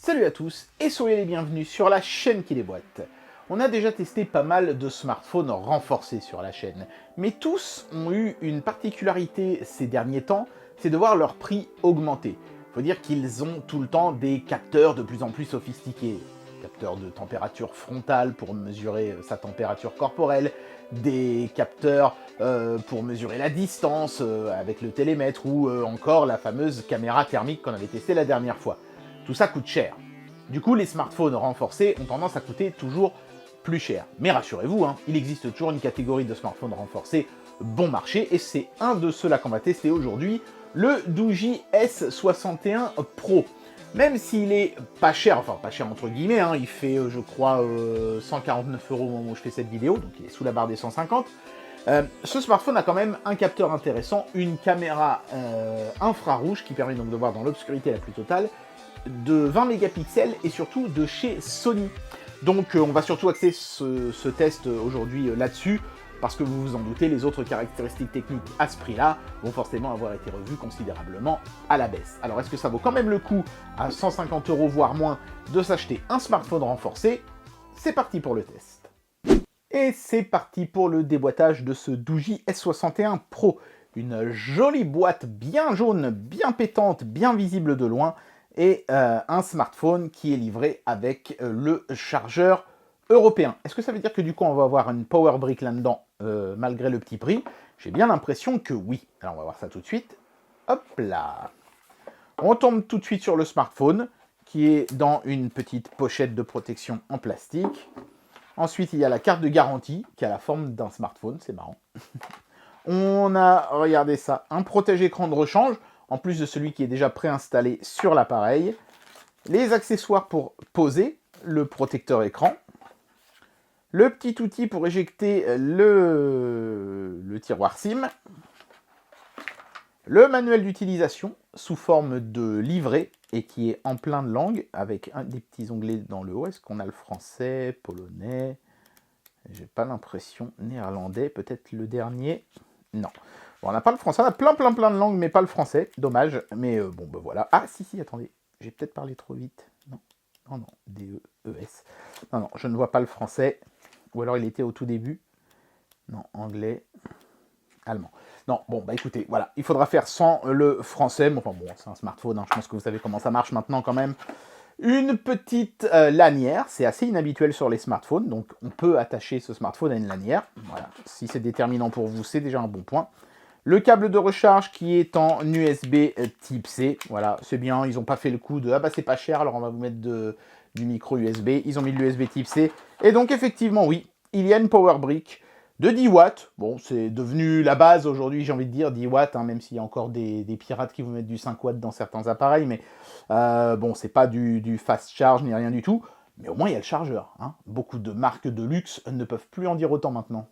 Salut à tous et soyez les bienvenus sur la chaîne qui déboîte. On a déjà testé pas mal de smartphones renforcés sur la chaîne, mais tous ont eu une particularité ces derniers temps, c'est de voir leur prix augmenter. Faut dire qu'ils ont tout le temps des capteurs de plus en plus sophistiqués. Capteurs de température frontale pour mesurer sa température corporelle, des capteurs pour mesurer la distance avec le télémètre ou encore la fameuse caméra thermique qu'on avait testée la dernière fois. Tout ça coûte cher. Du coup, les smartphones renforcés ont tendance à coûter toujours plus cher. Mais rassurez-vous, il existe toujours une catégorie de smartphones renforcés bon marché, et c'est un de ceux-là qu'on va tester aujourd'hui, le Doogee S61 Pro. Même s'il est pas cher, enfin pas cher entre guillemets, il fait je crois 149 € au moment où je fais cette vidéo, donc il est sous la barre des 150. Ce smartphone a quand même un capteur intéressant, une caméra infrarouge qui permet donc de voir dans l'obscurité la plus totale, de 20 mégapixels et surtout de chez Sony. Donc on va surtout axer ce test aujourd'hui là-dessus, parce que vous vous en doutez, les autres caractéristiques techniques à ce prix-là vont forcément avoir été revues considérablement à la baisse. Alors est-ce que ça vaut quand même le coup, à 150 € voire moins, de s'acheter un smartphone renforcé? C'est parti pour le test. Et c'est parti pour le déboîtage de ce Doogee S61 Pro. Une jolie boîte bien jaune, bien pétante, bien visible de loin, et un smartphone qui est livré avec le chargeur européen. Est-ce que ça veut dire que du coup on va avoir une power brick là-dedans malgré le petit prix? J'ai bien l'impression que oui. Alors on va voir ça tout de suite. Hop là. On tombe tout de suite sur le smartphone qui est dans une petite pochette de protection en plastique. Ensuite il y a la carte de garantie qui a la forme d'un smartphone, c'est marrant. On a, regardez ça, un protège-écran de rechange, en plus de celui qui est déjà préinstallé sur l'appareil. Les accessoires pour poser, le protecteur écran. Le petit outil pour éjecter le tiroir SIM. Le manuel d'utilisation sous forme de livret et qui est en plein de langues avec des petits onglets dans le haut. Est-ce qu'on a le français, polonais? J'ai pas l'impression. Néerlandais, peut-être le dernier. Non. Bon, on n'a pas le français, on a plein de langues, mais pas le français. Dommage, mais bon, ben voilà. Ah, si, attendez. J'ai peut-être parlé trop vite. Non, D-E-E-S. Non, je ne vois pas le français. Ou alors il était au tout début. Non, anglais, allemand. Non, bon, bah écoutez, voilà. Il faudra faire sans le français. Bon, enfin bon, c'est un smartphone, je pense que vous savez comment ça marche maintenant quand même. Une petite lanière, c'est assez inhabituel sur les smartphones, donc on peut attacher ce smartphone à une lanière. Voilà. Si c'est déterminant pour vous, c'est déjà un bon point. Le câble de recharge qui est en USB type C, voilà, c'est bien, ils n'ont pas fait le coup de « Ah bah c'est pas cher, alors on va vous mettre du micro USB », ils ont mis de l'USB type C. Et donc effectivement, oui, il y a une power brick de 10 watts. Bon, c'est devenu la base aujourd'hui, j'ai envie de dire, 10 watts, même s'il y a encore des pirates qui vous mettent du 5 watts dans certains appareils, mais bon, c'est pas du fast charge ni rien du tout, mais au moins il y a le chargeur. Beaucoup de marques de luxe ne peuvent plus en dire autant maintenant.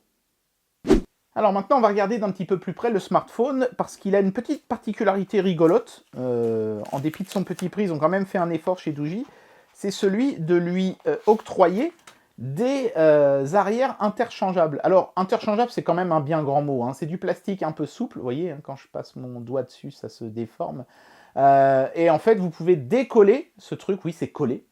Alors maintenant, on va regarder d'un petit peu plus près le smartphone, parce qu'il a une petite particularité rigolote. En dépit de son petit prix, ils ont quand même fait un effort chez Doogee. C'est celui de lui octroyer des arrières interchangeables. Alors, interchangeable, c'est quand même un bien grand mot. C'est du plastique un peu souple. Vous voyez, quand je passe mon doigt dessus, ça se déforme. Et en fait, vous pouvez décoller ce truc. Oui, c'est collé.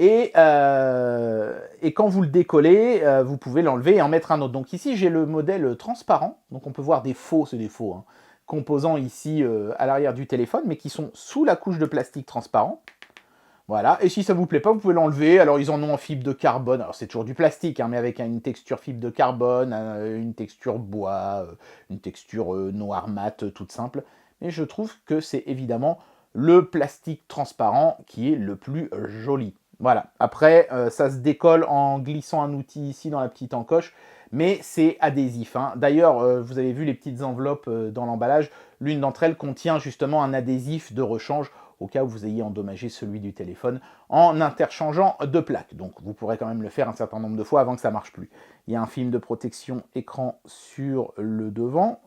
Et quand vous le décollez, vous pouvez l'enlever et en mettre un autre. Donc ici, j'ai le modèle transparent. Donc on peut voir des faux, c'est des faux, composants ici à l'arrière du téléphone, mais qui sont sous la couche de plastique transparent. Voilà, et si ça vous plaît pas, vous pouvez l'enlever. Alors ils en ont en fibre de carbone, alors c'est toujours du plastique, mais avec une texture fibre de carbone, une texture bois, une texture noir mat, toute simple. Mais je trouve que c'est évidemment le plastique transparent qui est le plus joli. Voilà, après, ça se décolle en glissant un outil ici dans la petite encoche, mais c'est adhésif. D'ailleurs, vous avez vu les petites enveloppes dans l'emballage, l'une d'entre elles contient justement un adhésif de rechange au cas où vous ayez endommagé celui du téléphone en interchangeant de plaques. Donc vous pourrez quand même le faire un certain nombre de fois avant que ça ne marche plus. Il y a un film de protection écran sur le devant,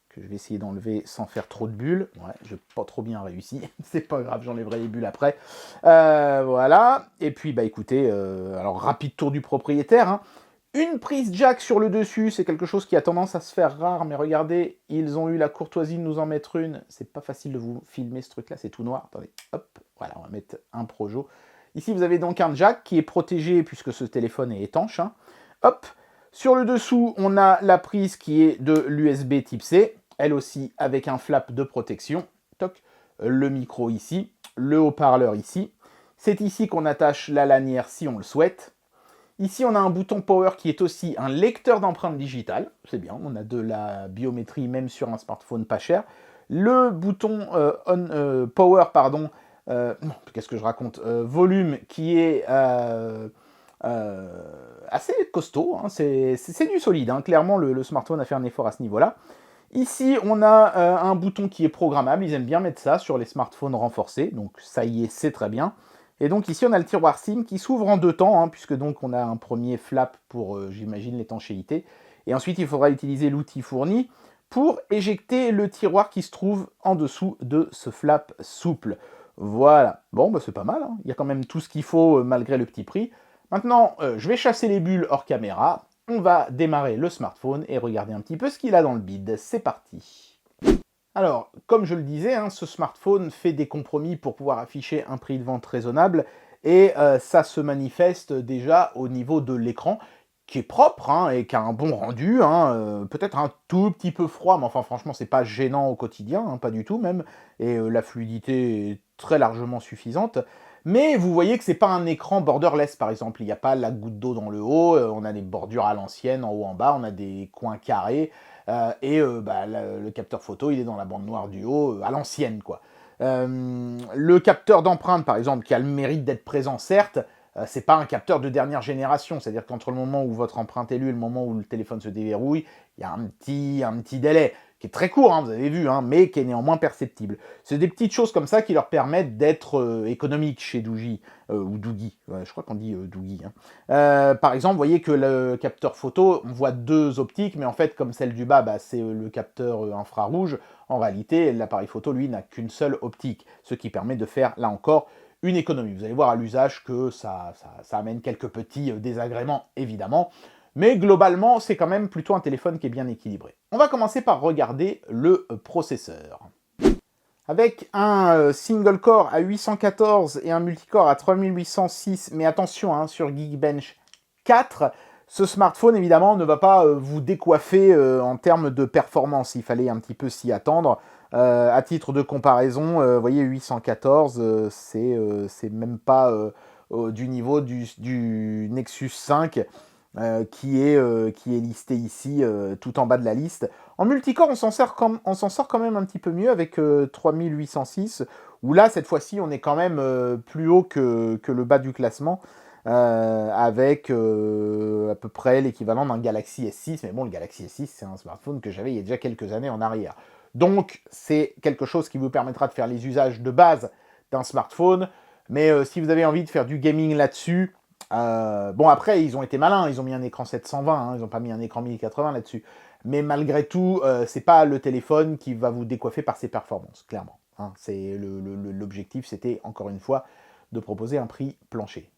que je vais essayer d'enlever sans faire trop de bulles. Ouais, je n'ai pas trop bien réussi. C'est pas grave, j'enlèverai les bulles après. Voilà. Et puis, bah écoutez, alors rapide tour du propriétaire. Une prise jack sur le dessus, c'est quelque chose qui a tendance à se faire rare, mais regardez, ils ont eu la courtoisie de nous en mettre une. C'est pas facile de vous filmer ce truc-là, c'est tout noir. Attendez, hop, Voilà, on va mettre un Projo. Ici, vous avez donc un jack qui est protégé puisque ce téléphone est étanche. Hein. Hop, sur le dessous, on a la prise qui est de l'USB type C, elle aussi avec un flap de protection. Toc, le micro ici, le haut-parleur ici. C'est ici qu'on attache la lanière si on le souhaite. Ici, on a un bouton Power qui est aussi un lecteur d'empreintes digitales. C'est bien, on a de la biométrie même sur un smartphone pas cher. Le bouton Power, pardon, qu'est-ce que je raconte volume qui est assez costaud. Hein, c'est du solide. Hein. Clairement, le smartphone a fait un effort à ce niveau-là. Ici, on a un bouton qui est programmable. Ils aiment bien mettre ça sur les smartphones renforcés. Donc ça y est, c'est très bien. Et donc ici, on a le tiroir SIM qui s'ouvre en deux temps, hein, puisque donc on a un premier flap pour, j'imagine, l'étanchéité. Et ensuite, il faudra utiliser l'outil fourni pour éjecter le tiroir qui se trouve en dessous de ce flap souple. Voilà. Bon, bah, c'est pas mal. Hein. Il y a quand même tout ce qu'il faut malgré le petit prix. Maintenant, je vais chasser les bulles hors caméra. On va démarrer le smartphone et regarder un petit peu ce qu'il a dans le bide. C'est parti. Alors, comme je le disais, hein, ce smartphone fait des compromis pour pouvoir afficher un prix de vente raisonnable et ça se manifeste déjà au niveau de l'écran qui est propre hein, et qui a un bon rendu, hein, peut-être un tout petit peu froid, mais enfin franchement c'est pas gênant au quotidien, hein, pas du tout même, et la fluidité est très largement suffisante. Mais vous voyez que c'est pas un écran borderless par exemple, il n'y a pas la goutte d'eau dans le haut, on a des bordures à l'ancienne en haut en bas, on a des coins carrés, le capteur photo il est dans la bande noire du haut à l'ancienne quoi. Le capteur d'empreinte par exemple qui a le mérite d'être présent certes, c'est pas un capteur de dernière génération, c'est-à-dire qu'entre le moment où votre empreinte est lue et le moment où le téléphone se déverrouille, il y a un petit délai, qui est très court, hein, vous avez vu, hein, mais qui est néanmoins perceptible. C'est des petites choses comme ça qui leur permettent d'être économiques chez Doogee, ou Doogie, je crois qu'on dit Doogie. Hein. Par exemple, vous voyez que le capteur photo, on voit deux optiques, mais en fait, comme celle du bas, c'est le capteur infrarouge, en réalité, l'appareil photo, lui, n'a qu'une seule optique, ce qui permet de faire, là encore, une économie. Vous allez voir à l'usage que ça amène quelques petits désagréments, évidemment. Mais globalement, c'est quand même plutôt un téléphone qui est bien équilibré. On va commencer par regarder le processeur. Avec un single core à 814 et un multicore à 3806, mais attention, hein, sur Geekbench 4, ce smartphone, évidemment, ne va pas vous décoiffer en termes de performance. Il fallait un petit peu s'y attendre. À titre de comparaison, vous voyez, 814, c'est même pas du niveau du Nexus 5, qui est listé ici, tout en bas de la liste. En multicore, on s'en sort quand même un petit peu mieux avec 3806, où là, cette fois-ci, on est quand même plus haut que le bas du classement, avec à peu près l'équivalent d'un Galaxy S6, mais bon, le Galaxy S6, c'est un smartphone que j'avais il y a déjà quelques années en arrière. Donc, c'est quelque chose qui vous permettra de faire les usages de base d'un smartphone, mais si vous avez envie de faire du gaming là-dessus, bon, après, ils ont été malins, ils ont mis un écran 720, hein, ils n'ont pas mis un écran 1080 là-dessus. Mais malgré tout, c'est pas le téléphone qui va vous décoiffer par ses performances, clairement. Hein. L'objectif, c'était, encore une fois, de proposer un prix plancher.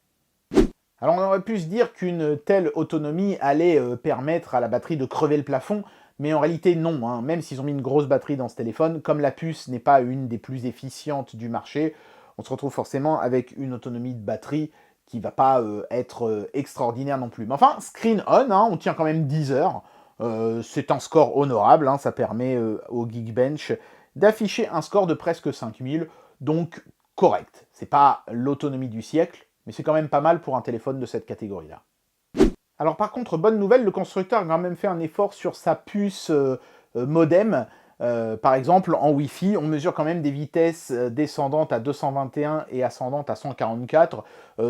Alors, on aurait pu se dire qu'une telle autonomie allait permettre à la batterie de crever le plafond, mais en réalité, non. Hein. Même s'ils ont mis une grosse batterie dans ce téléphone, comme la puce n'est pas une des plus efficientes du marché, on se retrouve forcément avec une autonomie de batterie qui va pas être extraordinaire non plus. Mais enfin, screen on, hein, on tient quand même 10 heures. C'est un score honorable, hein, ça permet au Geekbench d'afficher un score de presque 5000, donc correct. C'est pas l'autonomie du siècle, mais c'est quand même pas mal pour un téléphone de cette catégorie-là. Alors par contre, bonne nouvelle, le constructeur a quand même fait un effort sur sa puce modem. Par exemple, en Wi-Fi, on mesure quand même des vitesses descendantes à 221 et ascendantes à 144.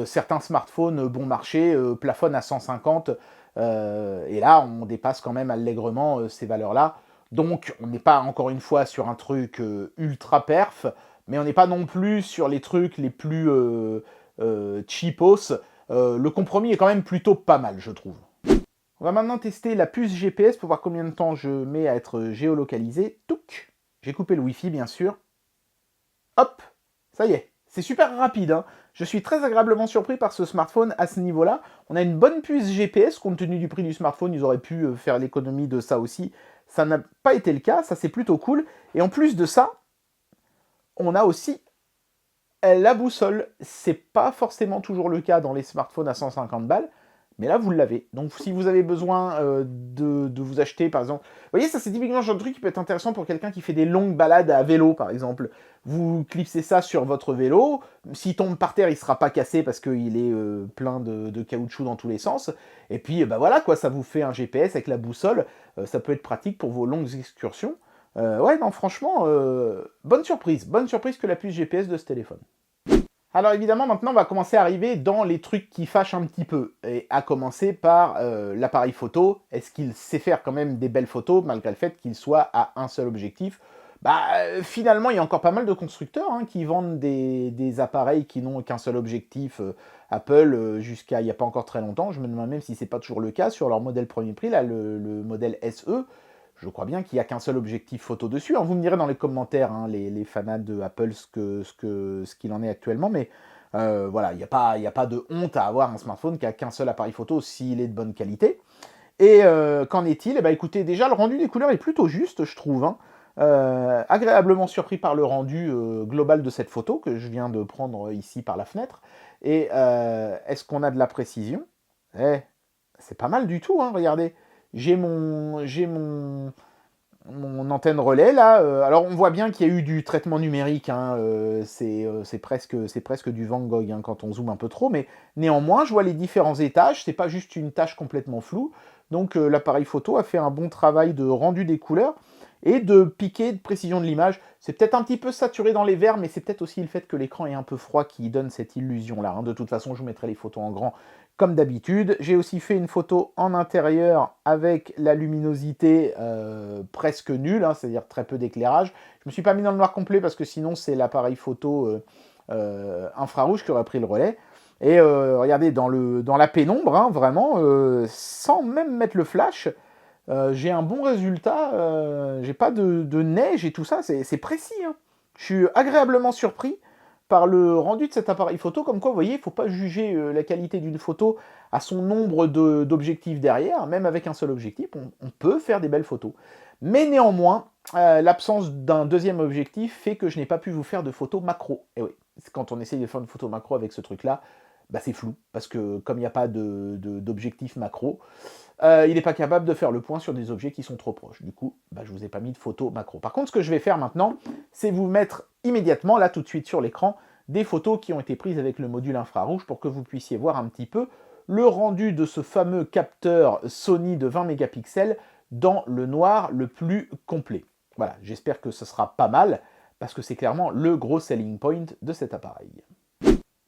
Certains smartphones bon marché plafonnent à 150. Et là, on dépasse quand même allègrement ces valeurs-là. Donc, on n'est pas, encore une fois, sur un truc ultra perf, mais on n'est pas non plus sur les trucs les plus cheapos. Le compromis est quand même plutôt pas mal, je trouve. On va maintenant tester la puce GPS pour voir combien de temps je mets à être géolocalisé. Touc! J'ai coupé le Wi-Fi, bien sûr. Hop! Ça y est, c'est super rapide. Hein. Je suis très agréablement surpris par ce smartphone à ce niveau-là. On a une bonne puce GPS, compte tenu du prix du smartphone, ils auraient pu faire l'économie de ça aussi. Ça n'a pas été le cas, ça c'est plutôt cool. Et en plus de ça, on a aussi La boussole, c'est pas forcément toujours le cas dans les smartphones à 150 balles, mais là vous l'avez. Donc si vous avez besoin de vous acheter par exemple, vous voyez ça c'est typiquement le genre de truc qui peut être intéressant pour quelqu'un qui fait des longues balades à vélo par exemple. Vous clipsez ça sur votre vélo, s'il tombe par terre il sera pas cassé parce qu'il est plein de caoutchouc dans tous les sens. Et puis bah voilà quoi, ça vous fait un GPS avec la boussole, ça peut être pratique pour vos longues excursions. Ouais non franchement, bonne surprise que la puce GPS de ce téléphone. Alors évidemment, maintenant, on va commencer à arriver dans les trucs qui fâchent un petit peu. Et à commencer par l'appareil photo. Est-ce qu'il sait faire quand même des belles photos, malgré le fait qu'il soit à un seul objectif? Bah, finalement, il y a encore pas mal de constructeurs qui vendent des appareils qui n'ont qu'un seul objectif. Apple, jusqu'à il n'y a pas encore très longtemps, je me demande même si c'est pas toujours le cas, sur leur modèle premier prix, là, le modèle SE, je crois bien qu'il n'y a qu'un seul objectif photo dessus. Vous me direz dans les commentaires, les fanats de Apple, ce qu'il en est actuellement, mais voilà, il n'y a pas de honte à avoir un smartphone qui a qu'un seul appareil photo s'il est de bonne qualité. Et qu'en est-il? Eh ben, écoutez, déjà, le rendu des couleurs est plutôt juste, je trouve. Agréablement surpris par le rendu global de cette photo que je viens de prendre ici par la fenêtre. Et est-ce qu'on a de la précision? Eh, c'est pas mal du tout, regardez. J'ai mon antenne relais là. Alors on voit bien qu'il y a eu du traitement numérique. C'est presque du Van Gogh quand on zoome un peu trop. Mais néanmoins, je vois les différents étages. C'est pas juste une tâche complètement floue. Donc l'appareil photo a fait un bon travail de rendu des couleurs et de piqué de précision de l'image. C'est peut-être un petit peu saturé dans les verts, mais c'est peut-être aussi le fait que l'écran est un peu froid qui donne cette illusion-là. De toute façon, je vous mettrai les photos en grand comme d'habitude. J'ai aussi fait une photo en intérieur avec la luminosité presque nulle, c'est-à-dire très peu d'éclairage. Je ne me suis pas mis dans le noir complet parce que sinon c'est l'appareil photo infrarouge qui aurait pris le relais. Et regardez, dans la pénombre, vraiment, sans même mettre le flash, j'ai un bon résultat, j'ai pas de neige et tout ça, c'est précis. Je suis agréablement surpris par le rendu de cet appareil photo, comme quoi, vous voyez, il ne faut pas juger la qualité d'une photo à son nombre d'objectifs derrière, même avec un seul objectif, on peut faire des belles photos. Mais néanmoins, l'absence d'un deuxième objectif fait que je n'ai pas pu vous faire de photos macro. Et oui, quand on essaye de faire une photo macro avec ce truc-là, bah c'est flou, parce que comme il n'y a pas d'objectif macro, il n'est pas capable de faire le point sur des objets qui sont trop proches. Du coup, je ne vous ai pas mis de photos macro. Par contre, ce que je vais faire maintenant, c'est vous mettre immédiatement, là tout de suite sur l'écran, des photos qui ont été prises avec le module infrarouge pour que vous puissiez voir un petit peu le rendu de ce fameux capteur Sony de 20 mégapixels dans le noir le plus complet. Voilà, j'espère que ce sera pas mal, parce que c'est clairement le gros selling point de cet appareil.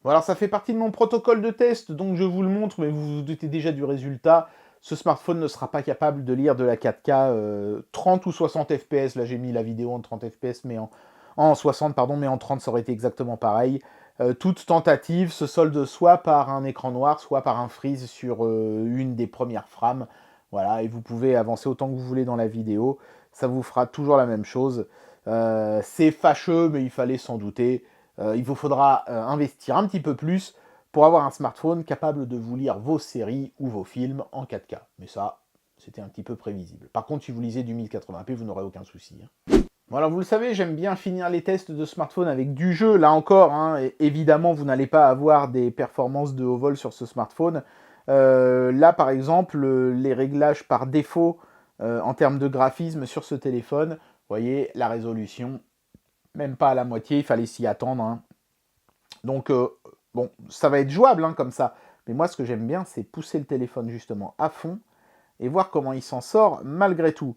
Bon, alors ça fait partie de mon protocole de test, donc je vous le montre, mais vous vous doutez déjà du résultat. Ce smartphone ne sera pas capable de lire de la 4K 30 ou 60 fps. Là, j'ai mis la vidéo en 30 fps, mais en 60, pardon, mais en 30, ça aurait été exactement pareil. Toute tentative se solde soit par un écran noir, soit par un freeze sur une des premières frames. Voilà, et vous pouvez avancer autant que vous voulez dans la vidéo. Ça vous fera toujours la même chose. C'est fâcheux, mais il fallait s'en douter. Il vous faudra investir un petit peu plus pour avoir un smartphone capable de vous lire vos séries ou vos films en 4K. Mais ça, c'était un petit peu prévisible. Par contre, si vous lisez du 1080p, vous n'aurez aucun souci. Bon, alors vous le savez, j'aime bien finir les tests de smartphone avec du jeu. Là encore, et évidemment, vous n'allez pas avoir des performances de haut vol sur ce smartphone. Là, par exemple, les réglages par défaut en termes de graphisme sur ce téléphone, vous voyez, la résolution, même pas à la moitié, il fallait s'y attendre. Donc, bon, ça va être jouable comme ça. Mais moi, ce que j'aime bien, c'est pousser le téléphone justement à fond et voir comment il s'en sort malgré tout.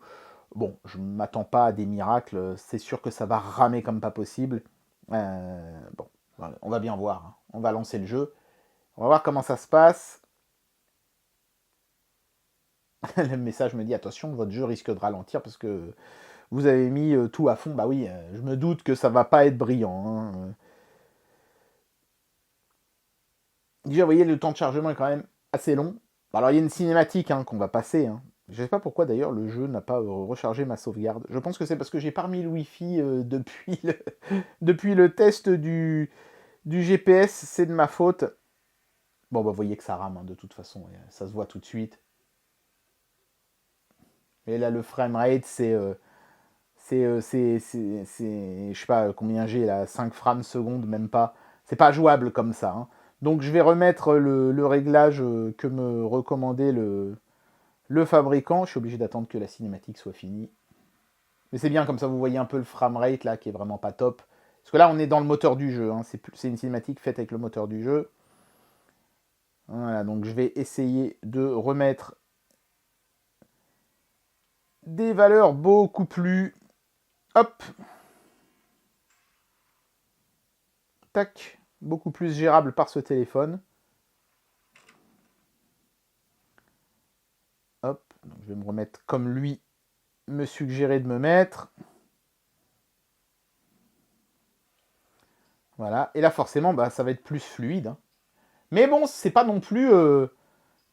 Bon, je ne m'attends pas à des miracles. C'est sûr que ça va ramer comme pas possible. Bon, on va bien voir. On va lancer le jeu. On va voir comment ça se passe. Le message me dit, attention, votre jeu risque de ralentir parce que vous avez mis tout à fond. Bah oui, je me doute que ça va pas être brillant. Déjà, vous voyez, le temps de chargement est quand même assez long. Alors, il y a une cinématique qu'on va passer. Je ne sais pas pourquoi, d'ailleurs, le jeu n'a pas rechargé ma sauvegarde. Je pense que c'est parce que j'ai pas remis le Wi-Fi depuis le test du GPS. C'est de ma faute. Bon, vous voyez que ça rame, de toute façon. Ça se voit tout de suite. Et là, le framerate, je sais pas combien j'ai là, 5 frames secondes, même pas. c'est pas jouable comme ça. Hein. Donc je vais remettre le réglage que me recommandait le fabricant. Je suis obligé d'attendre que la cinématique soit finie. Mais c'est bien, comme ça vous voyez un peu le framerate là qui est vraiment pas top. Parce que là on est dans le moteur du jeu. Hein. C'est une cinématique faite avec le moteur du jeu. Voilà, donc je vais essayer de remettre des valeurs beaucoup plus... Hop. Tac. Beaucoup plus gérables par ce téléphone. Hop. Donc je vais me remettre comme lui me suggérait de me mettre. Voilà. Et là, forcément, bah, ça va être plus fluide. Hein. Mais bon, c'est pas non plus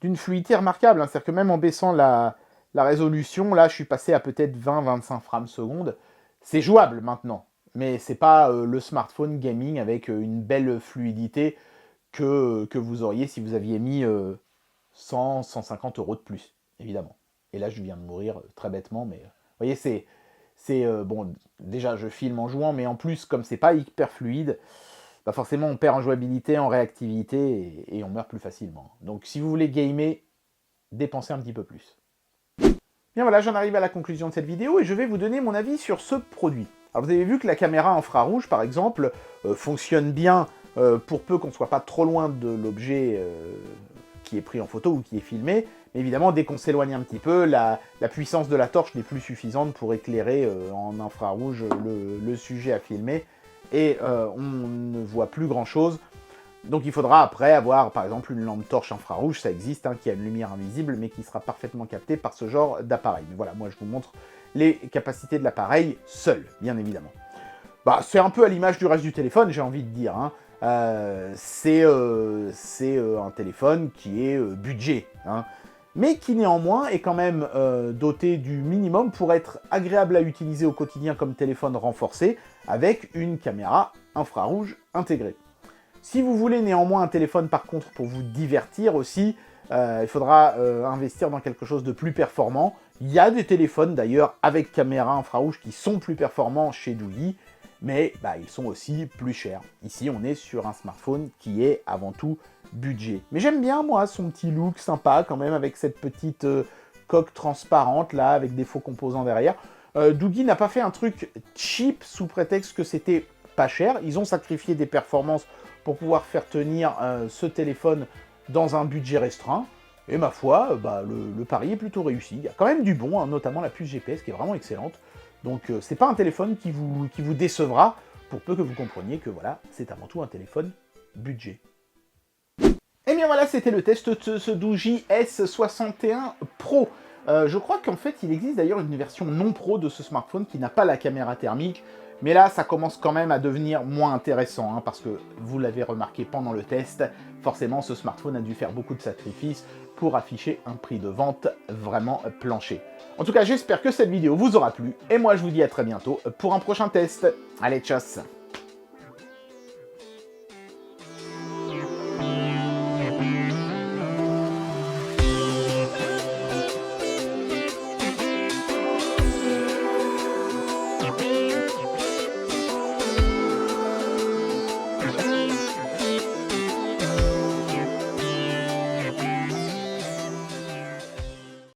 d'une fluidité remarquable. Hein. C'est-à-dire que même en baissant la résolution, là, je suis passé à peut-être 20-25 frames secondes. C'est jouable maintenant. Mais c'est pas le smartphone gaming avec une belle fluidité que vous auriez si vous aviez mis 100-150 € de plus, évidemment. Et là, je viens de mourir très bêtement, mais vous voyez, c'est bon, déjà, je filme en jouant, mais en plus, comme c'est pas hyper fluide, bah forcément, on perd en jouabilité, en réactivité, et on meurt plus facilement. Donc, si vous voulez gamer, dépensez un petit peu plus. Bien voilà, j'en arrive à la conclusion de cette vidéo, et je vais vous donner mon avis sur ce produit. Alors, vous avez vu que la caméra infrarouge, par exemple, fonctionne bien pour peu qu'on ne soit pas trop loin de l'objet qui est pris en photo ou qui est filmé. Mais évidemment, dès qu'on s'éloigne un petit peu, la puissance de la torche n'est plus suffisante pour éclairer en infrarouge le sujet à filmer. Et on ne voit plus grand-chose. Donc il faudra après avoir, par exemple, une lampe torche infrarouge, ça existe, hein, qui a une lumière invisible, mais qui sera parfaitement captée par ce genre d'appareil. Mais voilà, moi je vous montre les capacités de l'appareil seul, bien évidemment. Bah, c'est un peu à l'image du reste du téléphone, j'ai envie de dire. Hein. C'est un téléphone qui est budget, hein, mais qui néanmoins est quand même doté du minimum pour être agréable à utiliser au quotidien comme téléphone renforcé, avec une caméra infrarouge intégrée. Si vous voulez néanmoins un téléphone par contre pour vous divertir aussi, il faudra investir dans quelque chose de plus performant. Il y a des téléphones d'ailleurs avec caméra infrarouge qui sont plus performants chez Doogee, mais bah, ils sont aussi plus chers. Ici, on est sur un smartphone qui est avant tout budget. Mais j'aime bien, moi, son petit look sympa quand même, avec cette petite coque transparente, là, avec des faux composants derrière. Doogee n'a pas fait un truc cheap sous prétexte que c'était pas cher. Ils ont sacrifié des performances pour pouvoir faire tenir ce téléphone dans un budget restreint. Et ma foi, bah, le pari est plutôt réussi. Il y a quand même du bon, hein, notamment la puce GPS qui est vraiment excellente. Donc c'est pas un téléphone qui vous décevra, pour peu que vous compreniez que voilà, c'est avant tout un téléphone budget. Et bien voilà, c'était le test de ce Doogee S61 Pro. Je crois qu'en fait, il existe d'ailleurs une version non pro de ce smartphone qui n'a pas la caméra thermique. Mais là, ça commence quand même à devenir moins intéressant, hein, parce que, vous l'avez remarqué pendant le test, forcément, ce smartphone a dû faire beaucoup de sacrifices pour afficher un prix de vente vraiment plancher. En tout cas, j'espère que cette vidéo vous aura plu, et moi je vous dis à très bientôt pour un prochain test. Allez, tchuss!